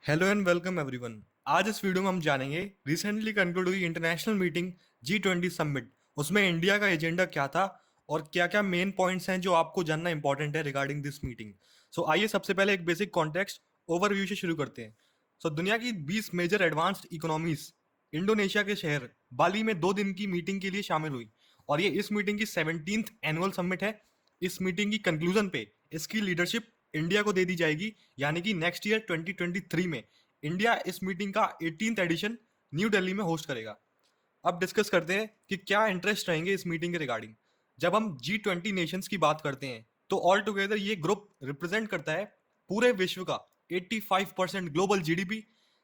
Hello and welcome everyone. आज इस video में हम जानेंगे रिसेंटली कंक्लूड हुई इंटरनेशनल मीटिंग G20 समिट। उसमें इंडिया का एजेंडा क्या था और क्या क्या मेन पॉइंट्स हैं जो आपको जानना इंपॉर्टेंट है रिगार्डिंग दिस मीटिंग। सो आइए सबसे पहले एक बेसिक कॉन्टेक्स्ट ओवरव्यू से शुरू करते हैं। दुनिया की 20 मेजर एडवांस्ड इकोनॉमीज इंडोनेशिया के शहर बाली में 2 दिन की मीटिंग के लिए शामिल हुई और ये इस मीटिंग की 17th एनुअल समिट है। इस मीटिंग की कंक्लूजन पे इसकी लीडरशिप इंडिया को दे दी जाएगी, यानी कि नेक्स्ट ईयर 2023 में इंडिया इस मीटिंग का 18th एडिशन न्यू दिल्ली में होस्ट करेगा। अब डिस्कस करते हैं कि क्या इंटरेस्ट रहेंगे इस मीटिंग के रिगार्डिंग। जब हम G20 नेशंस की बात करते हैं तो ऑल टुगेदर ये ग्रुप रिप्रेजेंट करता है पूरे विश्व का 85% global GDP,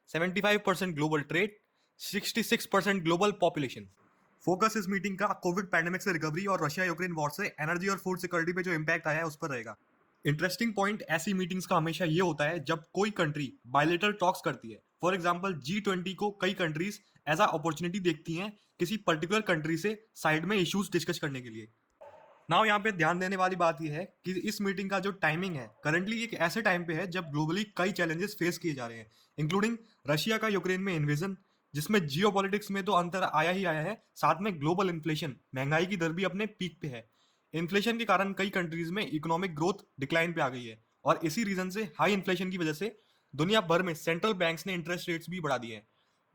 75% global trade, 66% global population. Focus इस मीटिंग का कोविड पैंडेमिक से रिकवरी और रशिया यूक्रेन वॉर से एनर्जी और फूड सिक्योरिटी पे जो इम्पैक्ट आया है उस पर रहेगा। इंटरेस्टिंग पॉइंट ऐसी मीटिंग्स का हमेशा ये होता है जब कोई कंट्री बायलेटरल टॉक्स करती है। फॉर एग्जाम्पल G20 को कई कंट्रीज एज अ अपॉर्चुनिटी देखती हैं किसी पर्टिकुलर कंट्री से साइड में इश्यूज डिस्कस करने के लिए। नाउ यहाँ पे ध्यान देने वाली बात यह है कि इस मीटिंग का जो टाइमिंग है करंटली एक ऐसे टाइम पे है जब ग्लोबली कई चैलेंजेस फेस किए जा रहे हैं, इंक्लूडिंग रशिया का यूक्रेन में इन्वेजन, जिसमें जियोपॉलिटिक्स में तो अंतर आया ही आया है, साथ में ग्लोबल इन्फ्लेशन, महंगाई की दर भी अपने पीक पे है। इन्फ्लेशन के कारण कई कंट्रीज में इकोनॉमिक ग्रोथ डिक्लाइन पे आ गई है और इसी रीजन से हाई इन्फ्लेशन की वजह से दुनिया भर में सेंट्रल बैंक्स ने इंटरेस्ट रेट्स भी बढ़ा दिए हैं।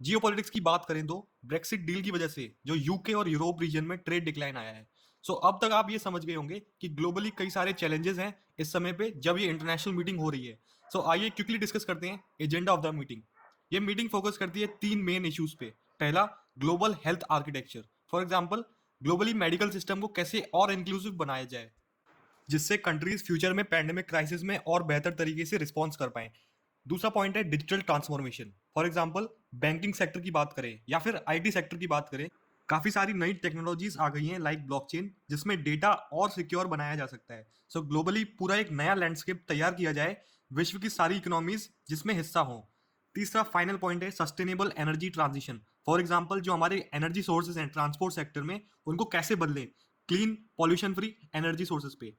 जियोपॉलिटिक्स की बात करें तो ब्रेक्सिट डील की वजह से जो यूके और यूरोप रीजन में ट्रेड डिक्लाइन आया है। अब तक आप ये समझ गए होंगे कि ग्लोबली कई सारे चैलेंजेस हैं इस समय पे जब ये इंटरनेशनल मीटिंग हो रही है। आइए क्विकली डिस्कस करते हैं एजेंडा ऑफ द मीटिंग। ये मीटिंग फोकस करती है 3 मेन इश्यूज पे। पहला, global health architecture. For example, globally medical system को कैसे और इंक्लूसिव बनाया जाए जिससे कंट्रीज फ्यूचर में पैंडेमिक क्राइसिस में और बेहतर तरीके से रिस्पॉन्स कर पाएं। दूसरा पॉइंट है digital transformation. For example, banking sector की बात करें या फिर आईटी सेक्टर की बात करें, काफ़ी सारी नई टेक्नोलॉजीज आ गई हैं लाइक ब्लॉकचेन, जिसमें डेटा और सिक्योर बनाया जा सकता है। ग्लोबली पूरा एक नया लैंडस्केप तैयार किया जाए विश्व की सारी इकोनॉमीज जिसमें हिस्सा हों। तीसरा फाइनल पॉइंट है sustainable energy transition. For example, जो हमारे एनर्जी सोर्सेज हैं ट्रांसपोर्ट सेक्टर में, उनको कैसे बदलें clean pollution free energy sources पे।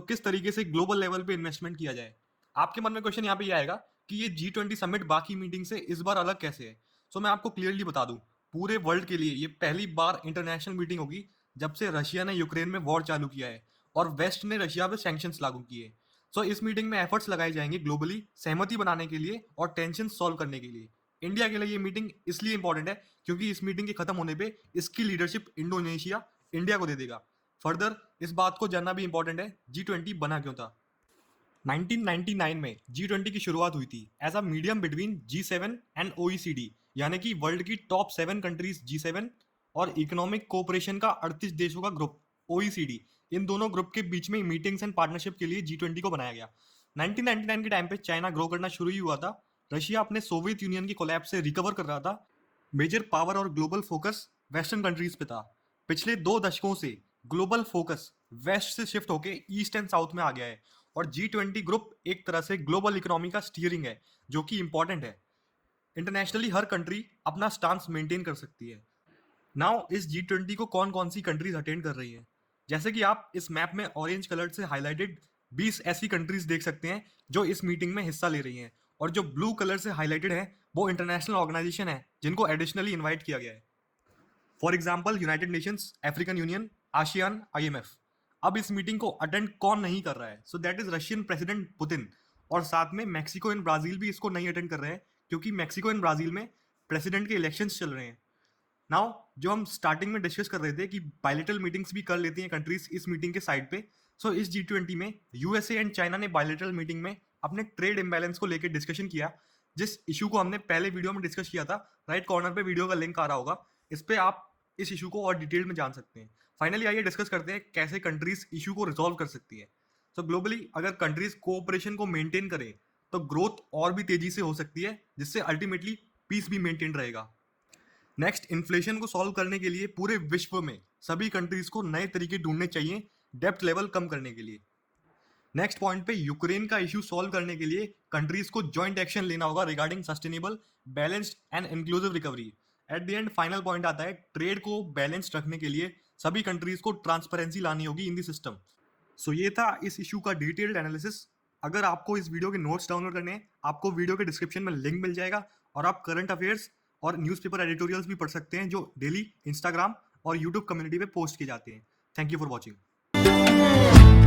किस तरीके से ग्लोबल लेवल पे इन्वेस्टमेंट किया जाए। आपके मन में क्वेश्चन यहाँ पे ये आएगा कि ये G20 समिट बाकी मीटिंग से इस बार अलग कैसे है। मैं आपको क्लियरली बता दूं, पूरे वर्ल्ड के लिए ये पहली बार इंटरनेशनल मीटिंग होगी जब से रशिया ने यूक्रेन में वॉर चालू किया है और वेस्ट ने रशिया पे सैंक्शंस लागू किए। इस मीटिंग में एफर्ट्स लगाए जाएंगे ग्लोबली सहमति बनाने के लिए और टेंशन सॉल्व करने के लिए। इंडिया के लिए ये मीटिंग इसलिए इंपॉर्टेंट है क्योंकि इस मीटिंग के खत्म होने पे इसकी लीडरशिप इंडोनेशिया इंडिया को दे देगा। फर्दर इस बात को जानना भी इंपॉर्टेंट है G20 बना क्यों था। 1999 में G20 की शुरुआत हुई थी as a medium between G7 and OECD, यानी कि वर्ल्ड की टॉप 7 कंट्रीज G7 और इकोनॉमिक कोऑपरेशन का 38 देशों का ग्रुप OECD, इन दोनों ग्रुप के बीच में मीटिंग्स एंड पार्टनरशिप के लिए G20 को बनाया गया। 1999 के टाइम पे चाइना ग्रो करना शुरू ही हुआ था, रशिया अपने सोवियत यूनियन की कोलैप्स से रिकवर कर रहा था, मेजर पावर और ग्लोबल फोकस वेस्टर्न कंट्रीज पे था। पिछले 2 दशकों से ग्लोबल फोकस वेस्ट से शिफ्ट होके ईस्ट एंड साउथ में आ गया है और G20 ग्रुप एक तरह से ग्लोबल इकोनॉमी का स्टीयरिंग है, जो कि इंपॉर्टेंट है। इंटरनेशनली हर कंट्री अपना स्टांस मेंटेन कर सकती है। नाउ इस G20 को कौन कौन सी कंट्रीज अटेंड कर रही हैं। जैसे कि आप इस मैप में ऑरेंज कलर से हाईलाइटेड 20 ऐसी कंट्रीज देख सकते हैं जो इस मीटिंग में हिस्सा ले रही हैं, और जो ब्लू कलर से हाईलाइटेड है वो इंटरनेशनल ऑर्गेनाइजेशन है जिनको एडिशनली इन्वाइट किया गया है। For example, United Nations, African union, ASEAN, IMF। अब इस मीटिंग को अटेंड कौन नहीं कर रहा है? That is Russian president Putin, और साथ में मैक्सिको एंड ब्राजील भी इसको नहीं अटेंड कर रहे हैं क्योंकि मैक्सिको एंड ब्राजील में प्रेसिडेंट के इलेक्शंस चल रहे हैं। नाउ जो हम स्टार्टिंग में डिस्कस कर रहे थे कि बायलेटरल मीटिंग्स भी कर लेती हैं कंट्रीज इस मीटिंग के साइड पे, इस G20 में USA एंड चाइना ने बायलेटरल मीटिंग में अपने ट्रेड इम्बैलेंस को लेकर डिस्कशन किया, जिस इशू को हमने पहले वीडियो में डिस्कस किया था। राइट कॉर्नर पे वीडियो का लिंक आ रहा होगा, इस पे आप इस इशू को और डिटेल में जान सकते हैं। फाइनली आइए डिस्कस करते हैं कैसे कंट्रीज इशू को रिजॉल्व कर सकती है। ग्लोबली अगर कंट्रीज कोऑपरेशन को मेंटेन करें तो ग्रोथ और भी तेजी से हो सकती है, जिससे अल्टीमेटली पीस भी मेंटेन रहेगा। नेक्स्ट, इन्फ्लेशन को सॉल्व करने के लिए पूरे विश्व में सभी कंट्रीज को नए तरीके ढूंढने चाहिए डेप्थ लेवल कम करने के लिए। नेक्स्ट पॉइंट पे, यूक्रेन का इश्यू सॉल्व करने के लिए कंट्रीज को जॉइंट एक्शन लेना होगा regarding sustainable, balanced and inclusive recovery. At the end final point आता है, ट्रेड को बैलेंस्ड रखने के लिए सभी कंट्रीज को ट्रांसपेरेंसी लानी होगी इन द सिस्टम। ये था इस इशू का डिटेल्ड एनालिसिस। अगर आपको इस वीडियो के नोट्स डाउनलोड करने हैं, आपको वीडियो के डिस्क्रिप्शन में लिंक मिल जाएगा और आप करंट अफेयर्स और न्यूज़पेपर एडिटोरियल्स भी पढ़ सकते हैं जो डेली इंस्टाग्राम और यूट्यूब कम्युनिटी पे पोस्ट किए जाते हैं। Thank you for watching.